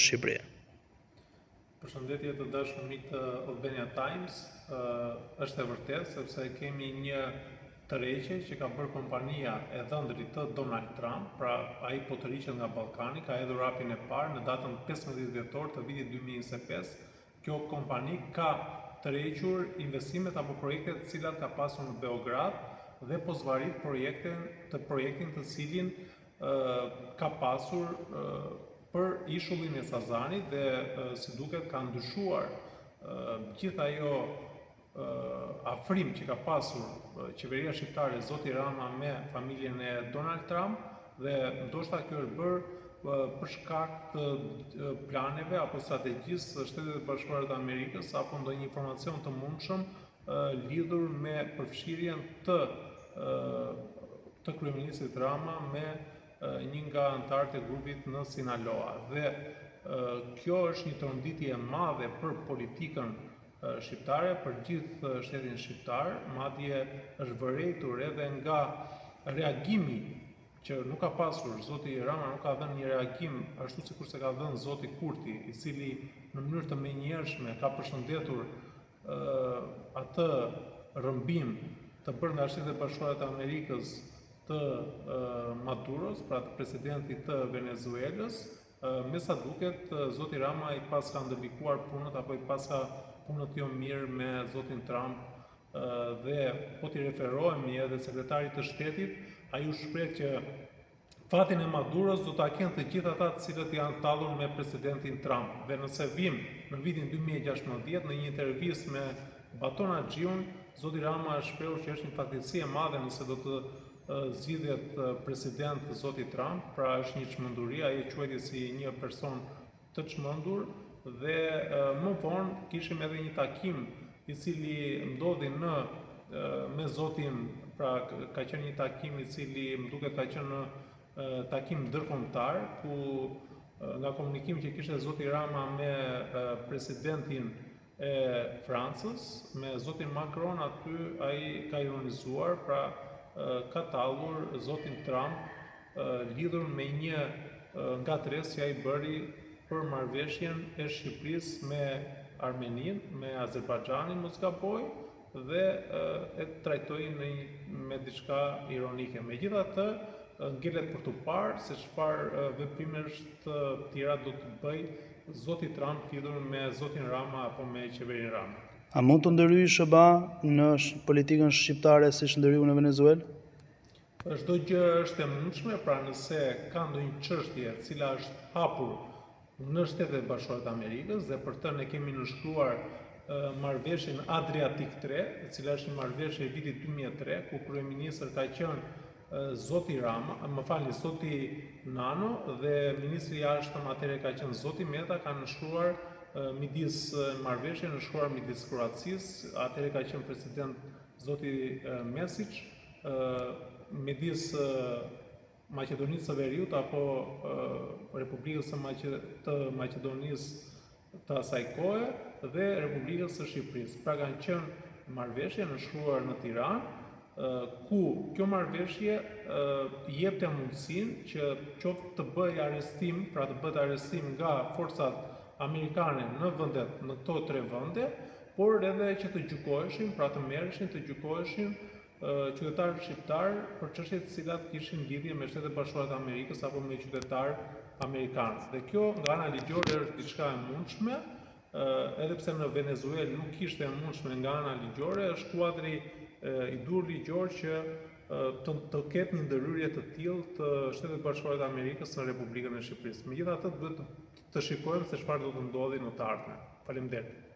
Shqipëri. Përshëndetje të dashur mik të Albania Times. Është e vërtetë sepse kemi një tërheqje që ka bërë kompania e dhëndrit të Donald Trump, pra ai po tërhiqet nga Ballkani, ka hedhur hapin e parë në datën 15 dhjetor të vitit 2025. Kjo kompani ka tërhequr investimet apo projektet të cilat ka pasur në Beograd dhe po zvarit projektin të cilin ka pasur për ishullin e Sazanit dhe si duket ka ndryshuar gjithë ajo afrim që ka pasur qeveria shqiptare zoti Rama me familjen e Donald Trump dhe ndoshta kjo është bërë për shkak të planeve apo strategjisë së Shtetet e Bashkuara të Amerikës apo ndonjë informacion të mundshëm lidhur me përfshirjen të kryeministit Rama me një nga anëtarët e grupit në Sinaloa. Dhe kjo është një tërënditje e madhe për politikën shqiptare, për gjithë shtetin shqiptar, madje është vërejtur edhe nga reagimi që nuk ka pasur, zoti Rama nuk ka dhënë një reagim ashtu sikur se ka dhënë zoti Kurti, i cili në mënyrë të menjëhershme ka përshëndetur atë rrëmbim të bërë nga Shtetet e Bashkuara të Amerikës të Maduros, pra të presidentit të Venezuelës. Me sa duket, zoti Rama i pas ka ndërlikuar punët apo i pas ka punët jo mirë me zotin Trump dhe po t'i referohemi edhe sekretarit të shtetit, ai u shpreh që fatin e Maduros do ta kenë të gjithë ata të cilët janë tallur me presidentin Trump. Dhe nëse vim në vitin 2016 në një intervistë me Baton Haxhiun, zoti Rama është shprehur që është një fatkeqësi e madhe nëse do të zgjidhet president zoti Trump, pra është një çmenduri, ai quhet si një person të çmendur dhe më vonë kishim edhe një takim i cili ndodhi me zotin, pra ka qenë një takim i cili më duket ka qenë në takim ndërkombëtar ku nga komunikim që kishte zoti Rama me presidentin e Francës, me zotin Macron, aty ai ka ironizuar, pra ka tallur zotin Trump lidhur me një ngatresë që ai bëri për marrëveshjen e Shqipërisë me Armeninë, me Azerbajxhanin, mos gaboj, dhe e trajtoi me diçka ironike. Megjithatë, ngelet për të parë se çfarë veprimesh të tjera do të bëjë zoti Trump lidhur me zotin Rama apo me qeverinë Rama. A mund të ndërhyjë SBA në politikën shqiptare siç ndërhyu në Venezuelë? Çdo gjë është e mundshme, pra nëse ka ndonjë çështje e cila është hapur në Shtetet e Bashkuara të Amerikës dhe për të ne kemi nënshkruar marrëveshjen Adriatic 3, e cila është një marrëveshje e vitit 2003, ku kryeministër ka qenë zoti Rama, zoti Nano dhe ministri i jashtëm atëherë ka qenë zoti Meta, ka nënshkruar marrëveshje nënshkruar midis Kroacisë, atëherë ka qenë president zoti Mesić, midis Maqedonisë së Veriut apo Republikës të Maqedonisë të asaj kohe dhe Republikës së Shqipërisë. Pra kanë qenë marrëveshje nënshkruar në Tiranë, ku kjo marrëveshje jepte mundësinë që qoftë të bëjë arrestim, pra të bëhet arrestim nga forcat amerikane në këto 3 vende, por edhe që të gjykoheshin, pra të merreshin, të gjykoheshin qytetarë shqiptarë për çështjet të cilat kishin lidhje me Shtetet e Bashkuara të Amerikës apo me qytetarë amerikanë. Dhe kjo nga ana ligjore është diçka e mundshme, edhe pse në Venezuelë nuk ishte e mundshme nga ana ligjore, është kuadri i dur ligjor që të ketë një ndërhyrje të tillë të Shtetet e Bashkuara të Amerikës në Republikën e Shqipërisë. Megjithatë, duhet të shikojmë se çfarë do të ndodhi në të ardhmen. Faleminderit.